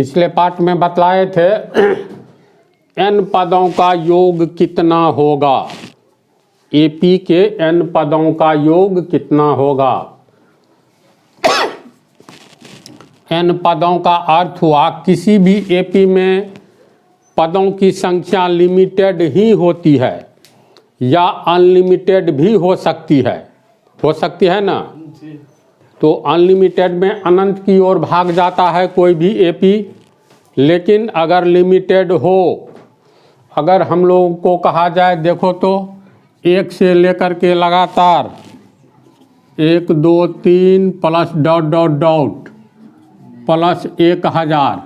पिछले पाठ में बतलाए थे n पदों का योग कितना होगा। एपी के n पदों का योग कितना होगा। n पदों का अर्थ हुआ किसी भी एपी में पदों की संख्या लिमिटेड ही होती है या अनलिमिटेड भी हो सकती है ना। तो अनलिमिटेड में अनंत की ओर भाग जाता है कोई भी एपी, लेकिन अगर लिमिटेड हो, अगर हम लोगों को कहा जाए देखो तो एक से लेकर के लगातार 1 2 3 plus dot dot dot plus 1000,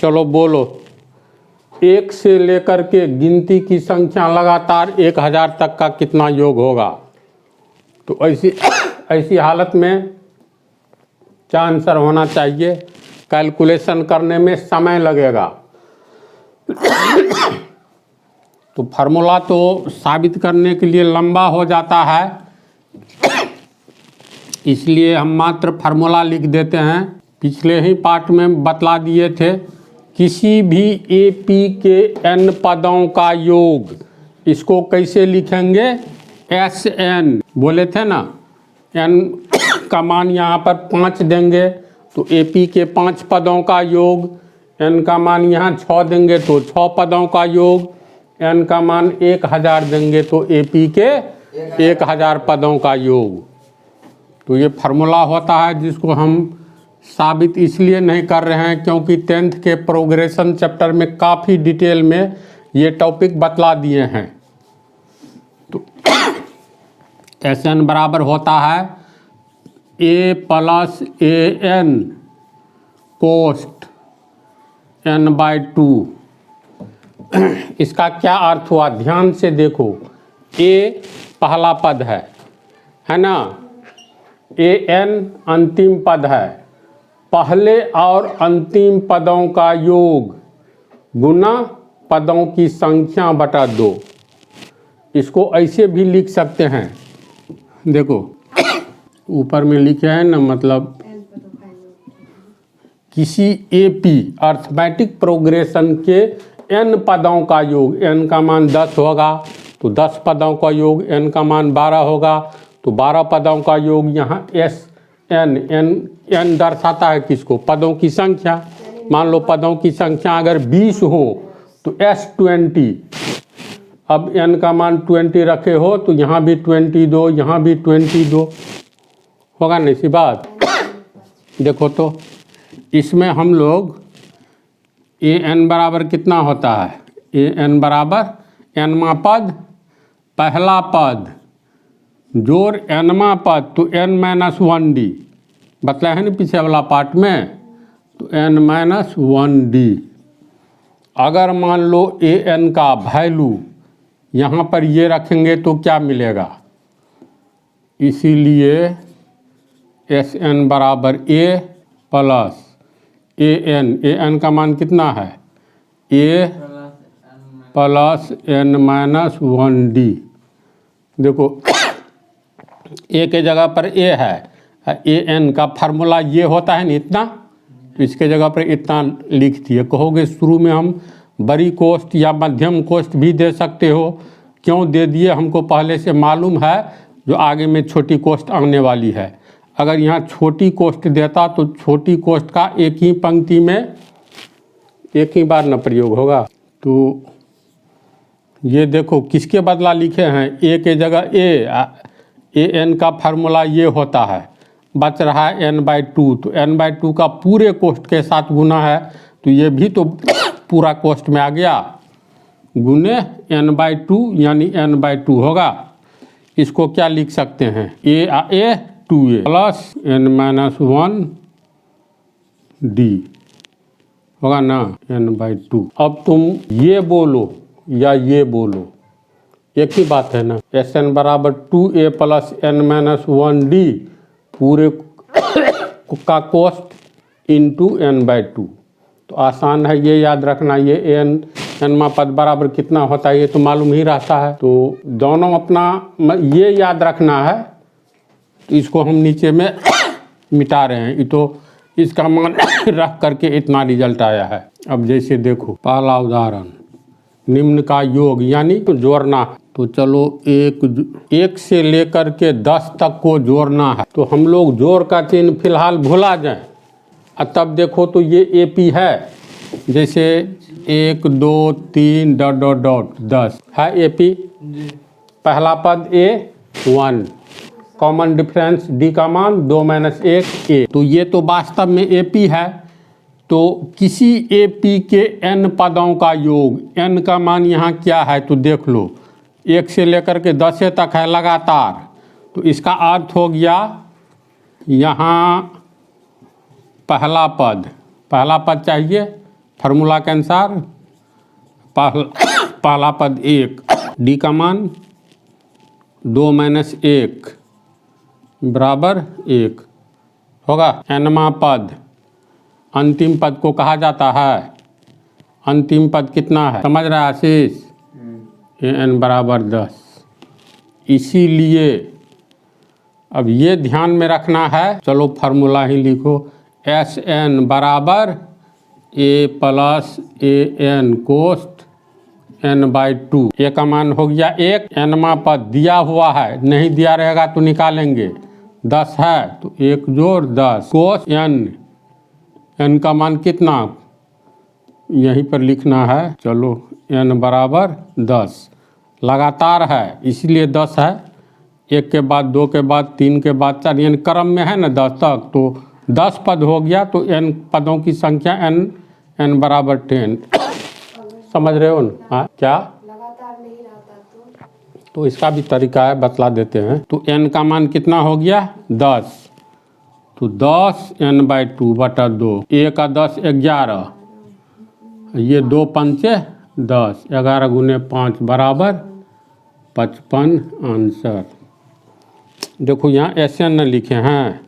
चलो बोलो, एक से लेकर के गिनती की संख्या लगातार 1000 तक का कितना योग होगा। तो ऐसी हालत में क्या आंसर होना चाहिए। कैलकुलेशन करने में समय लगेगा। तो फार्मूला तो साबित करने के लिए लंबा हो जाता है, इसलिए हम मात्र फार्मूला लिख देते हैं। पिछले ही पाठ में बतला दिए थे किसी भी एपी के n पदों का योग, इसको कैसे लिखेंगे, Sn बोले थे ना। n का मान यहाँ पर 5 देंगे तो एपी के 5 पदों का योग, n का मान यहाँ 6 देंगे तो 6 पदों का योग, n का मान 1000 देंगे तो एपी के 1000 पदों का योग। तो ये फार्मूला होता है जिसको हम साबित इसलिए नहीं कर रहे हैं क्योंकि 10th के प्रोग्रेशन चैप्टर में काफ़ी डिटेल में ये टॉपिक बतला दिए हैं। तो Sn बराबर होता है a plus an coast n/2। इसका क्या अर्थ हुआ, ध्यान से देखो। a पहला पद है ना, an अंतिम पद है। पहले और अंतिम पदों का योग गुना पदों की संख्या बटा 2। इसको ऐसे भी लिख सकते हैं, देखो ऊपर में लिखे हैं ना, मतलब किसी एपी अर्थमेटिक प्रोग्रेशन के n पदों का योग, n का मान 10 होगा तो 10 पदों का योग, n का मान 12 होगा तो 12 पदों का योग। यहाँ n दर्शाता है किसको, पदों की संख्या। मान लो पदों की संख्या अगर 20 हो तो S20, अब n का मान 20 रखे हो तो यहाँ भी 20 दो, यहाँ भी 20 दो, होगा नहीं सी बात। देखो तो इसमें हम लोग an बराबर कितना होता है, an बराबर nवां पद पहला पद जोड़ nवां पद तो n-1d बतलाया है ना पीछे वाला पार्ट में, तो n-1d। अगर मान लो an का वैल्यू यहाँ पर ये रखेंगे तो क्या मिलेगा, इसीलिए Sn बराबर a प्लस an का मान कितना है, a प्लस n-1d। देखो a के जगह पर a है, an का फार्मूला ये होता है ना इतना, तो इसके जगह पर इतना लिख दिए। कहोगे शुरू में हम बड़ी कोष्ठ या मध्यम कोष्ठ भी दे सकते हो, क्यों दे दिए हमको पहले से मालूम है, जो आगे में छोटी कोष्ठ आने वाली है। अगर यहाँ छोटी कोष्ठ देता तो छोटी कोष्ठ का एक ही पंक्ति में एक ही बार न प्रयोग होगा। तो ये देखो किसके बदला लिखे हैं, a के जगह an का फार्मूला ये होता है, बच रहा है n/2, तो n/2 का पूरे कोष्ठ के साथ गुना है तो ये भी तो पूरा कोष्ठ में आ गया, गुने n/2 यानी n/2 होगा। इसको क्या लिख सकते हैं, a 2a प्लस n-1d होगा ना, n/2। अब तुम ये बोलो या ये बोलो, एक ही बात है ना। Sn बराबर 2a प्लस n-1d पूरे का कोष्ठ इंटू n/2। तो आसान है ये याद रखना, ये nवां पद बराबर कितना होता है ये तो मालूम ही रहता है। तो दोनों अपना ये याद रखना है, तो इसको हम नीचे में मिटा रहे हैं। ये तो इसका मान रख करके इतना रिजल्ट आया है। अब जैसे देखो पहला उदाहरण, निम्न का योग यानी तो जोड़ना, तो चलो एक से लेकर के 10 तक को जोड़ना है। तो हम लोग जोड़ का चिन्ह फिलहाल भुला जाएं, तब देखो तो ये AP है, जैसे 1 2 3 डॉट डॉट डॉट 10 है AP। पहला पद A1, कॉमन डिफरेंस D का मान 2 - 1 A। तो ये तो वास्तव में AP है। तो किसी AP के n पदों का योग, n का मान यहाँ क्या है तो देख लो, 1 से लेकर के 10 तक है लगातार। तो इसका अर्थ हो गया यहाँ पहला पद चाहिए फार्मूला के अनुसार, पहला पद 1, D का मान 2 - 1 बराबर 1 होगा। nवां पद, अंतिम पद को कहा जाता है, अंतिम पद कितना है समझ रहा है आशीष? n बराबर 10। इसीलिए अब ये ध्यान में रखना है, चलो फार्मूला ही लिखो, Sn बराबर A + An coast n/2। A का मान हो गया 1, nवां पद दिया हुआ है, नहीं दिया रहेगा तो निकालेंगे, 10 है तो 1 जोड़ 10 कोस n का मान कितना यहीं पर लिखना है। चलो n बराबर 10 लगातार है इसलिए 10 है, 1 के बाद 2 के बाद 3 के बाद 4, यानी क्रम में है ना 10 तक, तो 10 पद हो गया। तो n पदों की संख्या n बराबर 10। समझ रहे हो ना? हाँ क्या लगातार नहीं रहता तो इसका भी तरीका है, बतला देते हैं। तो n का मान कितना हो गया 10, तो 10 n/2 बटा 2, 1 का 10 11, ये 2 पंचे 10, 11 गुने 5 बराबर 55 आंसर। देखो यहाँ Sn न लिखे हैं,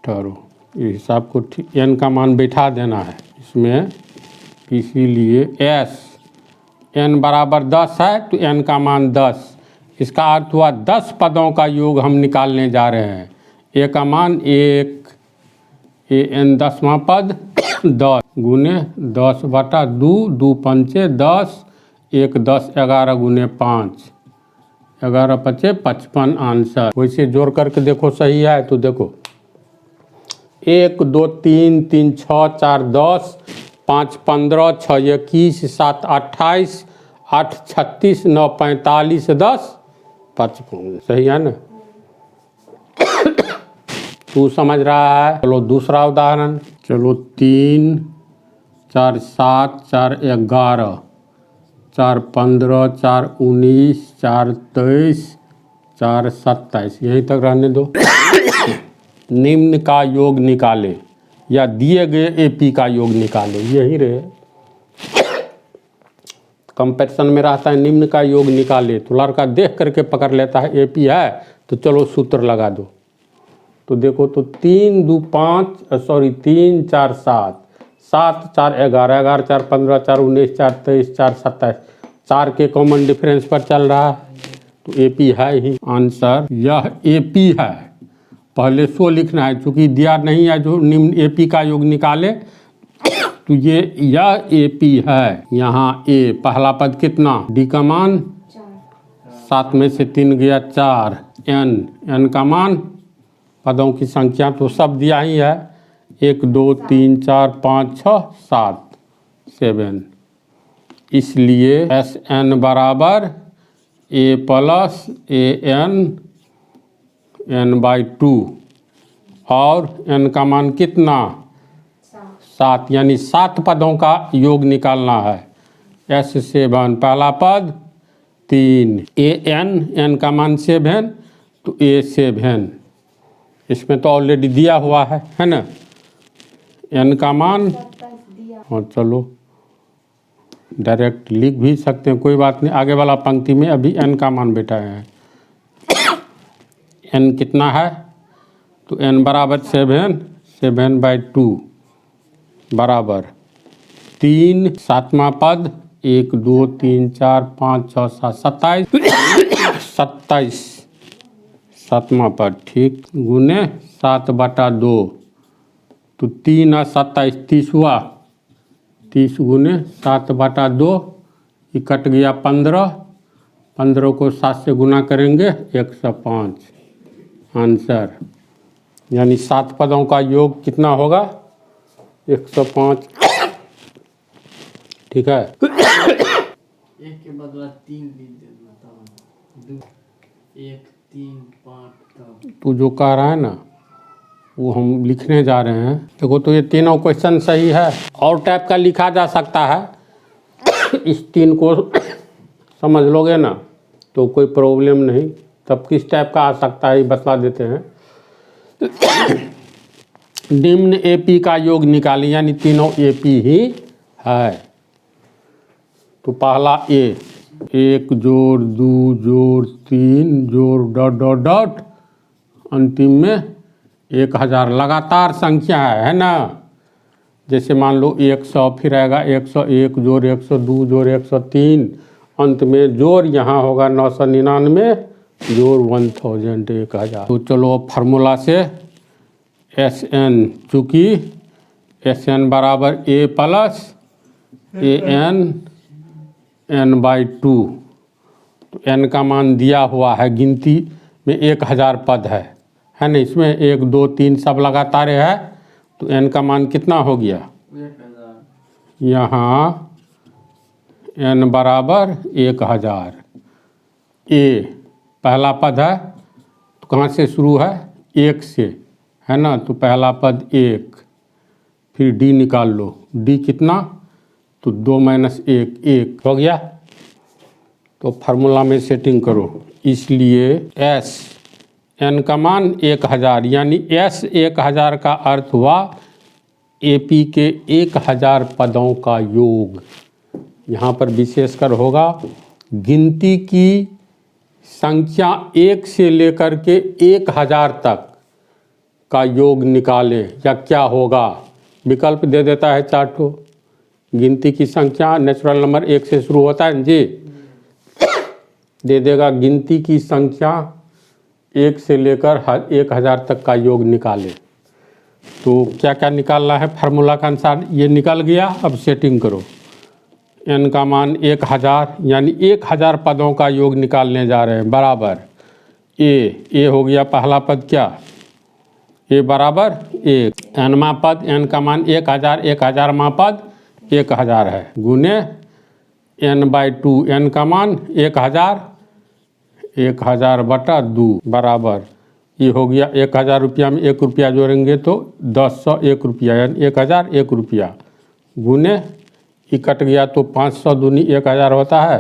ठहरो ये हिसाब को ठीक, n का मान बैठा देना है इसमें, इसीलिए n बराबर 10 है तो n का मान 10, इसका अर्थ हुआ 10 पदों का योग हम निकालने जा रहे हैं। A का मान 1, An 10वां पद 10 गुने 10 बटा 2, 2 पंचे 10, 1 10, 11 गुने 5, 11 पचे 55 आंसर। वैसे जोड़ करके देखो सही है तो देखो 1 2 3 3 6 4 10, 5 15, 6 21, 7 28, 8 36, 9 45, 10 55, सही है ना? तू समझ रहा है? चलो दूसरा उदाहरण, चलो 3 4 7 4 11, 4 15, 4 19, 4 23, 4 27, यहीं तक रहने दो। निम्न का योग निकाले या दिए गए AP का योग निकाले, यही रहे। कंपैरिजन में रहता है निम्न का योग निकाले, तो लड़का देख करके पकड़ लेता है AP है तो चलो सूत्र लगा दो। तो देखो तो 3 2 5 सॉरी 3 4 7, 7 4 11, 11 4 15, 4 19, 4 23, 4 27, 4 के कॉमन डिफरेंस पर चल रहा है तो AP है ही आंसर। यह AP है, पहले 100 लिखना है, चूँकि दिया नहीं है जो निम्न AP का योग निकाले, तो यह AP है। यहाँ A पहला पद कितना, D का मान 7 में से 3 गया 4, n का मान, पदों की संख्या तो सब दिया ही है, 1 2 3 4 5 6 7 7, इसलिए Sn बराबर A + An n/2 और n का मान कितना 7, यानी 7 पदों का योग निकालना है। S7 पहला पद 3, n का मान 7 तो A7, इसमें तो ऑलरेडी दिया हुआ है ना, n का मान, हाँ चलो डायरेक्ट लिख भी सकते हैं, कोई बात नहीं, आगे वाला पंक्ति में अभी n का मान बैठाए हैं। n कितना है तो n बराबर 7, 7/2 बराबर 3, 7वां पद 1 2 3 4 5 6 7 27, 27 7वां पद ठीक, गुने 7/2, तो 3 और 27 30 हुआ, 30 गुने 7/2, ये कट गया 15, 15 को 7 से गुना करेंगे 105 आंसर। यानी 7 पदों का योग कितना होगा? 105। ठीक है। एक के बदला 3 लिख देना तब 1 3 5 तब। तू जो कह रहा है ना वो हम लिखने जा रहे हैं। देखो तो ये तीनों क्वेश्चन सही है, और टाइप का लिखा जा सकता है। इस 3 को समझ लोगे ना तो कोई प्रॉब्लम नहीं। तब किस टाइप का आ सकता है ये बता देते हैं। निम्न एपी का योग निकालें, यानी तीनों एपी ही है। तो पहला ए, 1 जोड़ 2 जोड़ 3 जोड़ डॉट डॉट डॉट, अंतिम में 1000 लगातार संख्या है ना। जैसे मान लो 100, फिर आएगा 101 जोड़ 102 जोड़ 103, अंत में जोड़ यहाँ होगा 999 जोड़ 1000 1000। तो चलो फार्मूला से SN, चूँकि SN बराबर A प्लस AN n/2, तो n का मान दिया हुआ है, गिनती में 1000 पद है ना। इसमें 1 2 3 सब लगातार है, तो n का मान कितना हो गया? 1000। यहाँ n बराबर 1000। A पहला पद है तो कहाँ से शुरू है? 1 से, है ना। तो पहला पद 1, फिर D निकाल लो, D कितना? तो 2 - 1 1 हो गया। तो फार्मूला में सेटिंग करो। इसलिए S n का मान 1000, यानी S 1000 का अर्थ हुआ AP के 1000 पदों का योग। यहाँ पर विशेषकर होगा गिनती की संख्या 1 से लेकर के 1000 तक का योग निकालें, या क्या होगा? विकल्प दे देता है 4 ठो। गिनती की संख्या, नेचुरल नंबर 1 से शुरू होता है जी, दे देगा गिनती की संख्या 1 से लेकर 1000 तक का योग निकाले। तो क्या क्या निकालना है फार्मूला के अनुसार? ये निकल गया। अब सेटिंग करो। n का मान 1000, यानी 1000 पदों का योग निकालने जा रहे हैं, बराबर A हो गया पहला पद, क्या? A बराबर 1, nवा पद, n का मान 1000, 1000वां पद 1000 है, गुने n/2, n का मान 1000, 1000/2 बराबर, ये हो गया 1000 रुपया में 1 रुपया जोड़ेंगे तो 10 1 रुपया, यानी 1000 1 रुपया, गुने ये कट गया तो 500 दूनी 1000 होता है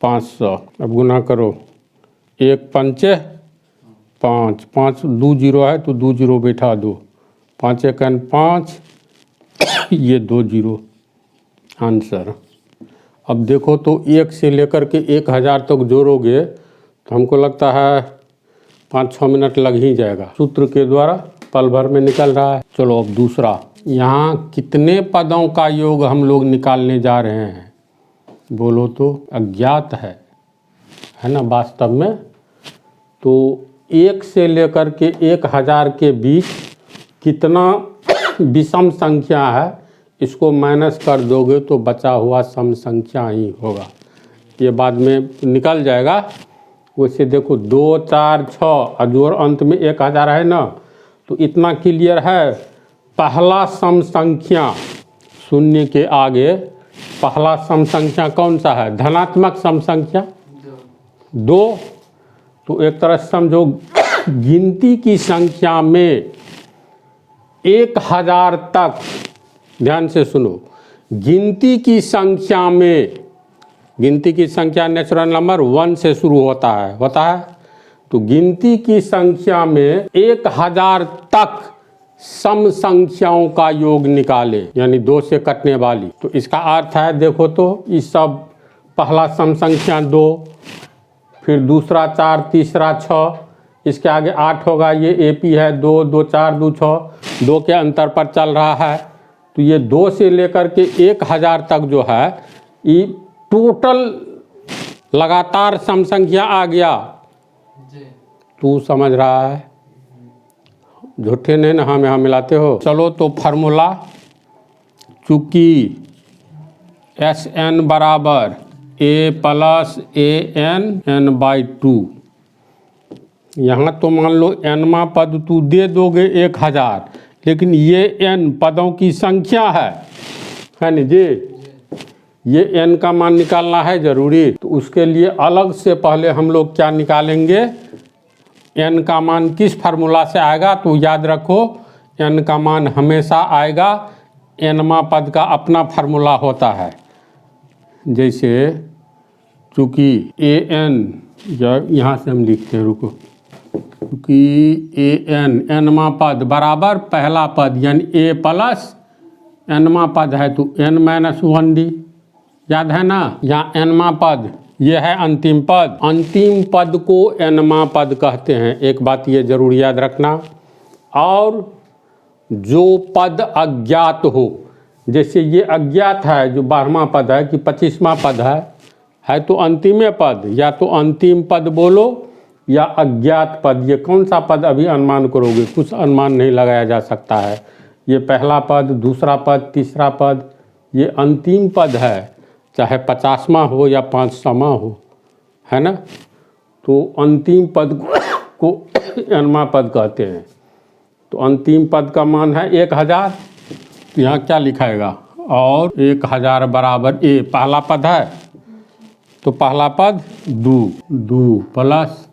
500। अब गुना करो, 1 5 5, 5 2 0 है तो 2 0 बैठा दो, 5 1 5, ये 2 0 आंसर। अब देखो तो 1 से लेकर के 1000 तक जोड़ोगे तो हमको लगता है 5-6 मिनट लग ही जाएगा। सूत्र के द्वारा पल भर में निकल रहा है। चलो अब दूसरा, यहाँ कितने पदों का योग हम लोग निकालने जा रहे हैं? बोलो तो अज्ञात है ना वास्तव में। तो 1 से लेकर के 1000 के बीच कितना विषम संख्या है, इसको माइनस कर दोगे तो बचा हुआ सम संख्या ही होगा। ये बाद में निकल जाएगा। वैसे देखो 2 4 6 और जोड़ अंत में 1000 है ना, तो इतना क्लियर है। पहला सम संख्या शून्य के आगे पहला सम संख्या कौन सा है? धनात्मक सम संख्या 2। तो एक तरह से समझो गिनती की संख्या में 1000 तक, ध्यान से सुनो, गिनती की संख्या में, गिनती की संख्या नेचुरल नंबर 1 से शुरू होता है। तो गिनती की संख्या में 1000 तक सम संख्याओं का योग निकाले, यानी 2 से कटने वाली। तो इसका अर्थ है, देखो तो इस सब पहला सम संख्या 2, फिर दूसरा 4, तीसरा 6, इसके आगे 8 होगा, ये एपी है 2 2 4 2 6, 2 के अंतर पर चल रहा है। तो ये 2 से लेकर के 1000 तक जो है ये टोटल लगातार सम संख्या आ गया। तू समझ रहा है? झूठे नहीं ना हम यहाँ मिलाते हो। चलो तो फार्मूला, चूँकि एस एन बराबर A plus A N by 2, यहाँ तो मान लो एनवा पद तू दे दोगे 1000, लेकिन ये एन पदों की संख्या है ना जी। ये एन का मान निकालना है ज़रूरी, तो उसके लिए अलग से पहले हम लोग क्या निकालेंगे, एन का मान किस फार्मूला से आएगा, तो याद रखो एन का मान हमेशा आएगा, एनवा पद का अपना फार्मूला होता है। जैसे चूँकि ए एन, यहाँ से हम लिखते हैं, रुको, क्योंकि ए एन एनवा पद बराबर पहला पद यानी ए प्लस एनवा पद है तो एन माइनस 1D, याद है ना। यहाँ एनवा पद ये है अंतिम पद, अंतिम पद को एनवा पद कहते हैं, एक बात ये जरूर याद रखना। और जो पद अज्ञात हो, जैसे ये अज्ञात है जो 12वां पद है कि 25वां पद है तो अंतिम पद, या तो अंतिम पद बोलो या अज्ञात पद। ये कौन सा पद अभी अनुमान करोगे, कुछ अनुमान नहीं लगाया जा सकता है। ये पहला पद, दूसरा पद, तीसरा पद, ये अंतिम पद है, चाहे 50वां हो या 500वां हो, है ना। तो अंतिम पद को एनवा पद कहते हैं। तो अंतिम पद का मान है 1000, तो यहाँ क्या लिखाएगा, और 1000 बराबर ए पहला पद है तो पहला पद 2 प्लस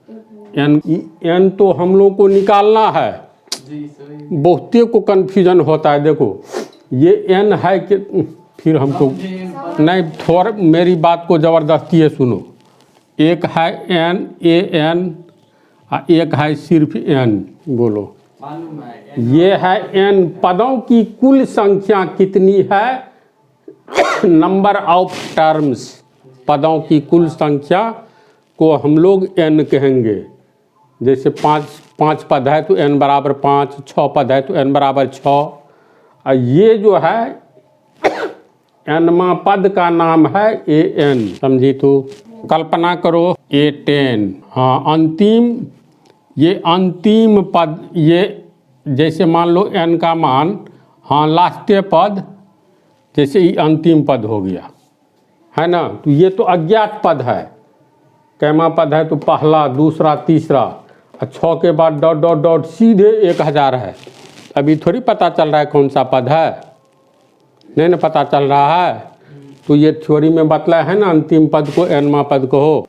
एन तो हम लोग को निकालना है। बहुते को कन्फ्यूजन होता है, देखो ये एन है कि, फिर हमको नहीं, थोड़ा मेरी बात को ज़बरदस्ती है सुनो। एक है एन ए एन, एक है सिर्फ एन, बोलो ये है एन। पदों की कुल संख्या कितनी है, नंबर ऑफ टर्म्स, पदों की कुल संख्या को हम लोग एन कहेंगे। जैसे पाँच पद है तो एन बराबर 5, 6 पद है तो एन बराबर 6। और ये जो है एनवा पद का नाम है ए एन, समझी। तो कल्पना करो A10, हाँ अंतिम, ये अंतिम पद, ये जैसे मान लो एन का मान, हाँ लास्ट पद, जैसे ये अंतिम पद हो गया, है ना। तो ये तो अज्ञात पद है, कैमा पद है तो पहला, दूसरा, तीसरा, 6 के बाद डॉट डॉट डॉट सीधे 1000 है। अभी थोड़ी पता चल रहा है कौन सा पद है, नहीं ना पता चल रहा है। तो ये थ्योरी में बतलाया है ना, अंतिम पद को एनवा पद कहो।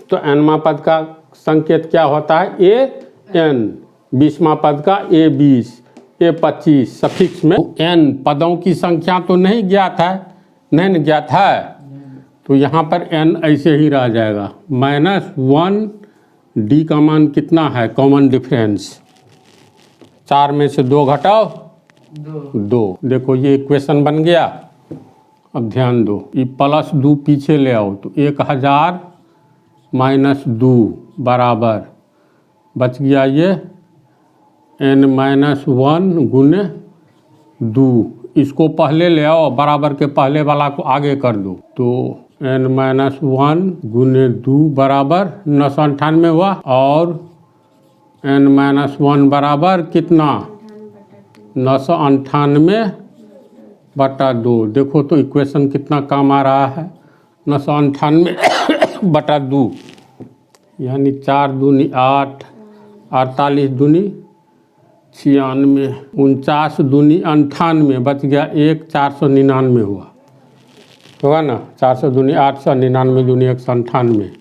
तो एनवा पद का संकेत क्या होता है, ए एन, 20वां पद का A20, A25 सफिक्स में एन। पदों की संख्या तो नहीं ज्ञात है, नहीं ज्ञात है, तो यहाँ पर एन ऐसे ही रह जाएगा। -1D का मान कितना है, कॉमन डिफरेंस 4 में से 2 घटाओ 2। देखो ये इक्वेशन बन गया। अब ध्यान दो, ये +2 पीछे ले आओ तो 1000 - 2 बराबर बच गया ये n-1 गुने 2। इसको पहले ले आओ, बराबर के पहले वाला को आगे कर दो, तो n-1 गुने 2 बराबर 998 हुआ। और n-1 बराबर कितना, 998/2। देखो तो इक्वेशन कितना काम आ रहा है, 998/2 यानी 4 दूनी 8, 48 दूनी 96, 49 दूनी 98, बच गया 1, 499 हुआ, होगा ना। 400 दूनी 899 दूनी 198।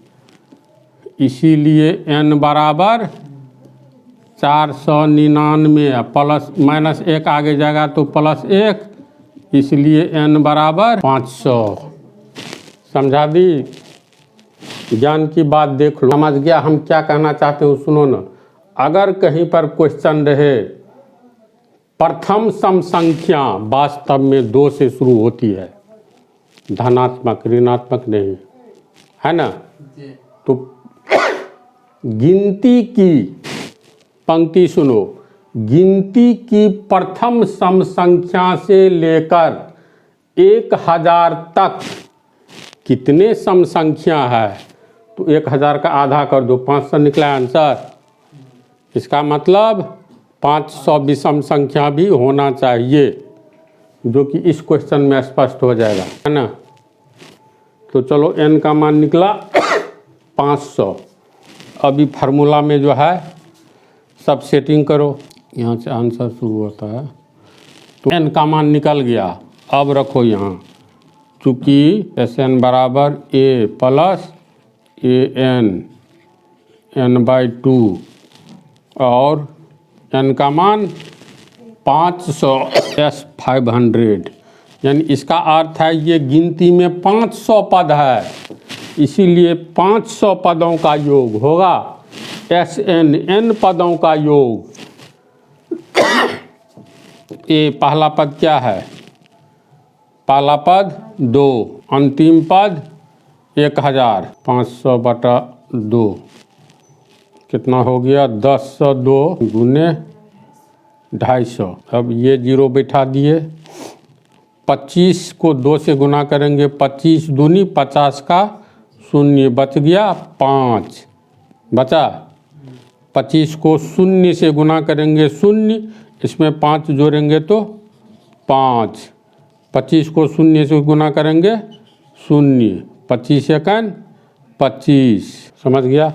इसीलिए n बराबर 499, प्लस माइनस 1 आगे जाएगा तो +1, इसलिए n बराबर 500। समझा दी, ज्ञान की बात देख लो, समझ गया हम क्या कहना चाहते हो। सुनो ना, अगर कहीं पर क्वेश्चन रहे प्रथम सम संख्या वास्तव में 2 से शुरू होती है, धनात्मक ऋणात्मक नहीं, है ना, तो गिनती की पंक्ति सुनो, गिनती की प्रथम सम संख्या से लेकर 1000 तक कितने सम संख्या है, तो 1000 का आधा कर दो, 500 निकला आंसर। इसका मतलब 500 विषम संख्या भी होना चाहिए, जो कि इस क्वेश्चन में स्पष्ट हो जाएगा, है ना। तो चलो n का मान निकला 500। अभी फार्मूला में जो है सब सेटिंग करो, यहाँ से आंसर शुरू होता है। तो n का मान निकल गया। अब रखो यहाँ, चूँकि Sn बराबर a प्लस an/2 और n का मान 500 S500, यानी इसका अर्थ है ये गिनती में 500 पद है, इसीलिए 500 पदों का योग होगा Sn n पदों का योग। ये पहला पद क्या है? पहला पद 2, अंतिम पद 1000। 500/2 कितना हो गया? 1002 गुने 250। अब ये 0 बैठा दिए। 25 को 2 से गुना करेंगे, 25 दूनी 50 का 0 बच गया 5 बचा। 25 को 0 से गुना करेंगे 0, इसमें 5 जोड़ेंगे तो 5। 25 को 0 से गुना करेंगे 0, 25 एकन 25। समझ गया?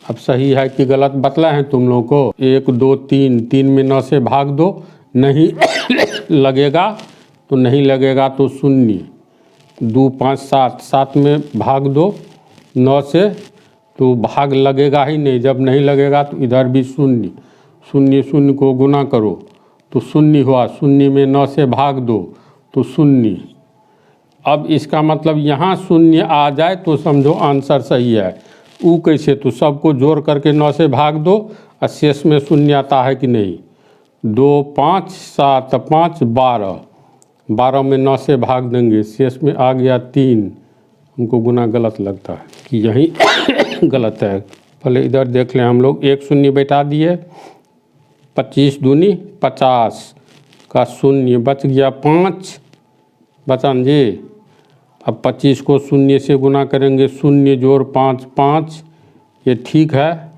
अब सही है कि गलत बतला है तुम लोगों को? 1 2 3, 3 में 9 से भाग दो, नहीं लगेगा तो नहीं लगेगा तो 0। 2 5 7, 7 में भाग दो 9 से तो भाग लगेगा ही नहीं, जब नहीं लगेगा तो इधर भी 0। 0 0 को गुना करो तो 0 हुआ, 0 में 9 से भाग दो तो 0। अब इसका मतलब यहाँ 0 आ जाए तो समझो आंसर सही है। वो कैसे? तो सबको जोड़ करके 9 से भाग दो और शेष में 0 आता है कि नहीं। 2 5 7 5 12, 12 में 9 से भाग देंगे, शेष में आ गया 3। हमको गुना गलत लगता है कि यही गलत है। पहले इधर देख लें हम लोग। 1 0 बैठा दिए, 25 दूनी 50 का 0 बच गया 5 बचा जी। अब 25 को 0 से गुना करेंगे, 0 जोड़ 5 5, ये ठीक है।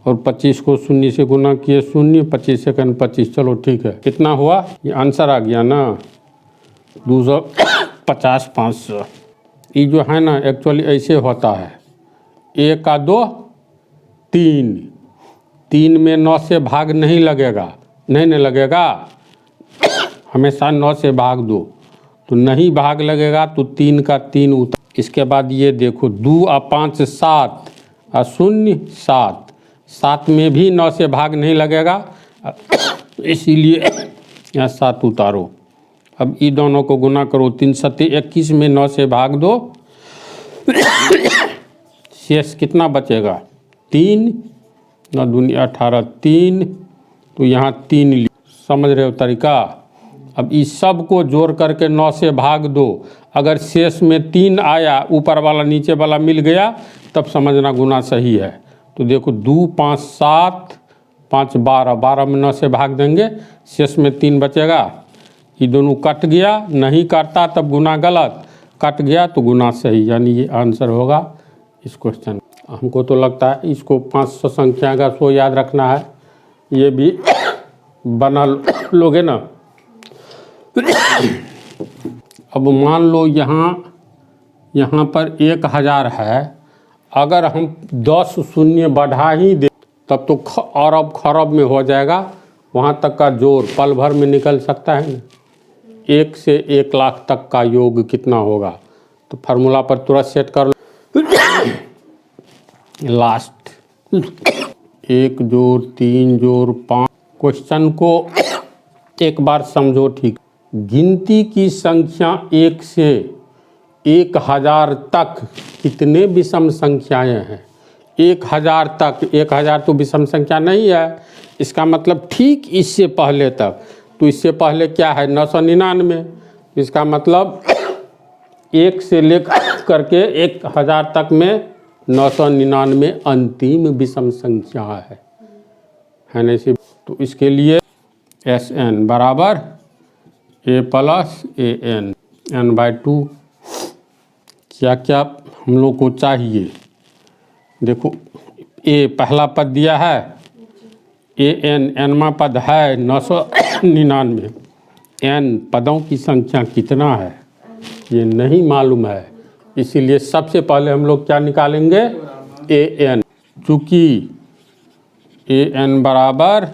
और 25 को 0 से गुना किए 0, 25 सेकंड 25, चलो ठीक है। कितना हुआ? ये आंसर आ गया ना 250 500। ये जो है ना एक्चुअली ऐसे होता है। 1 का 2 3, 3 में 9 से भाग नहीं लगेगा, नहीं लगेगा, हमेशा 9 से भाग दो तो नहीं भाग लगेगा तो 3 का 3 उतार। इसके बाद ये देखो 2 और 5 7 और 0 7, 7 में भी 9 से भाग नहीं लगेगा, इसीलिए यहाँ 7 उतारो। अब ये दोनों को गुना करो, 3 7 21 में 9 से भाग दो, शेष कितना बचेगा? 3, 9 दूनी 18, 3, तो यहाँ 3। समझ रहे हो तरीका? अब इस सब को जोड़ करके 9 से भाग दो, अगर शेष में 3 आया, ऊपर वाला नीचे वाला मिल गया, तब समझना गुना सही है। तो देखो 2 5 7 5 12, 12 में 9 से भाग देंगे, शेष में 3 बचेगा। ये दोनों कट गया, नहीं काटता तब गुना गलत, कट गया तो गुना सही, यानी ये आंसर होगा इस क्वेश्चन। हमको तो लगता है इसको 500 संख्या का 100 याद रखना है, ये भी बना लोगे ना। अब मान लो यहाँ पर 1000 है, अगर हम 10 शून्य बढ़ा ही दे तब तो अरब खरब में हो जाएगा। वहाँ तक का जोड़ पल भर में निकल सकता है ना। 1 से 1 लाख तक का योग कितना होगा? तो फार्मूला पर तुरंत सेट कर लो। लास्ट 1 जोड़ 3 जोड़ 5। क्वेश्चन को एक बार समझो ठीक। गिनती की संख्या 1 से 1000 तक कितने विषम संख्याएं हैं? 1000 तक, 1000 तो विषम संख्या नहीं है, इसका मतलब ठीक इससे पहले तक। तो इससे पहले क्या है? 999। इसका मतलब 1 से लेकर करके 1000 तक में 999 अंतिम विषम संख्या है ना। इसी तो इसके लिए Sn बराबर a प्लस an, n/2। क्या क्या हम लोग को चाहिए? देखो a पहला पद दिया है, एनवा पद है 999। एन पदों की संख्या कितना है ये नहीं मालूम है, इसीलिए सबसे पहले हम लोग क्या निकालेंगे, एन। चूँकि एन बराबर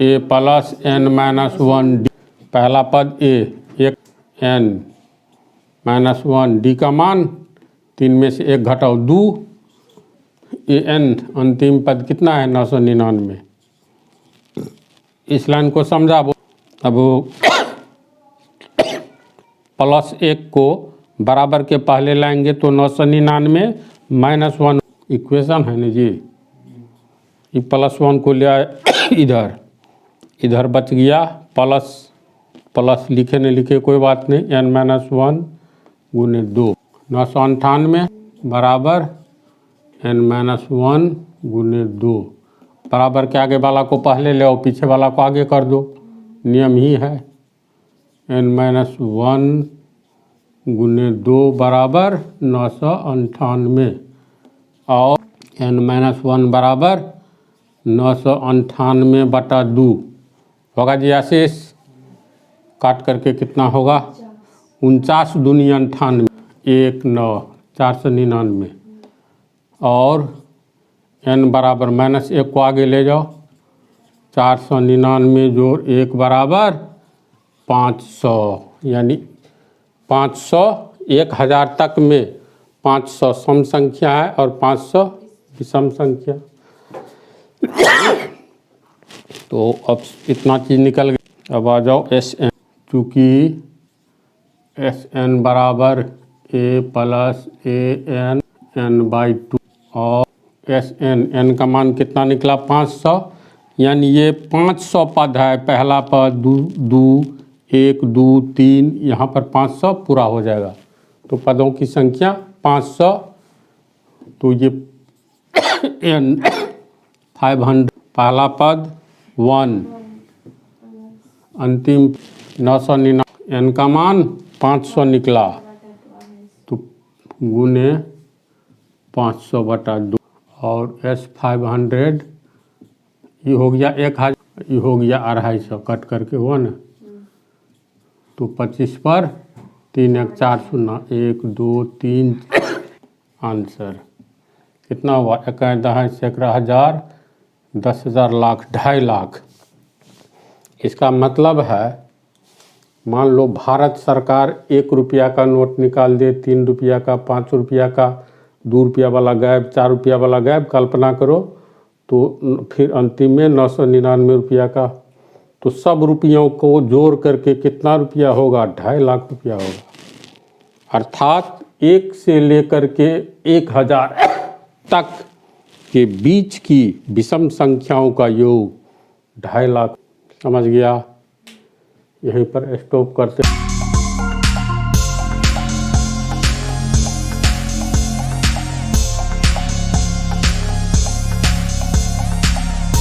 A plus N minus 1 D, पहला पद ए, एक एन माइनस 1 डी का मान 3 में से 1 घटाओ 2, एन अंतिम पद कितना है 999। इस लाइन को समझा। अब प्लस 1 को बराबर के पहले लाएंगे तो 999 माइनस 1 इक्वेशन है ना जी, ये प्लस 1 को ले आए इधर बच गया प्लस लिखे नहीं लिखे कोई बात नहीं, एन माइनस 1 गुने 2 998 बराबर एन माइनस 1 गुने 2, बराबर के आगे वाला को पहले ले आओ, पीछे वाला को आगे कर दो, नियम ही है। एन माइनस 1 गुने 2 बराबर 998 और एन माइनस 1 बराबर 998 बटा 2 होगा जी। आशीष काट करके कितना होगा, 49 दूनी 98, 1 9 499 और एन बराबर माइनस 1 को आगे ले जाओ, 499 जोड़ 1 बराबर 500, यानी 500 1000 तक में 500 सम संख्या है और 500 विषम संख्या। तो अब इतना चीज़ निकल गया। अब आ जाओ एस एन, चूँकि एस एन बराबर A plus A N N by 2 और एस एन का मान कितना निकला 500, यानी ये 500 पद है, पहला पद 2 1 2 3, यहाँ पर 500 पूरा हो जाएगा, तो पदों की संख्या 500। तो ये एन 500 पहला पद 1, अंतिम 999, एन का मान 500 निकला तो गुने 500 बटा 2 और एस 500 ये हो गया 1000, ये हो गया 250, कट करके हुआ ना, तो 25 पर 3 1 4 0 1 2 3 आंसर कितना हुआ, 1 10 सैकड़ा हज़ार 10,000 लाख 2.5 लाख। इसका मतलब है मान लो भारत सरकार 1 रुपया का नोट निकाल दे, 3 रुपया का, 5 रुपया का, 2 रुपया वाला गायब, 4 रुपया वाला गायब, कल्पना करो, तो फिर अंतिम में 999 रुपया का, तो सब रुपयों को जोड़ करके कितना रुपया होगा, 2.5 लाख रुपया होगा। अर्थात 1 से लेकर के 1000 तक के बीच की विषम संख्याओं का योग 2.5 लाख। समझ गया, यहीं पर स्टॉप करते।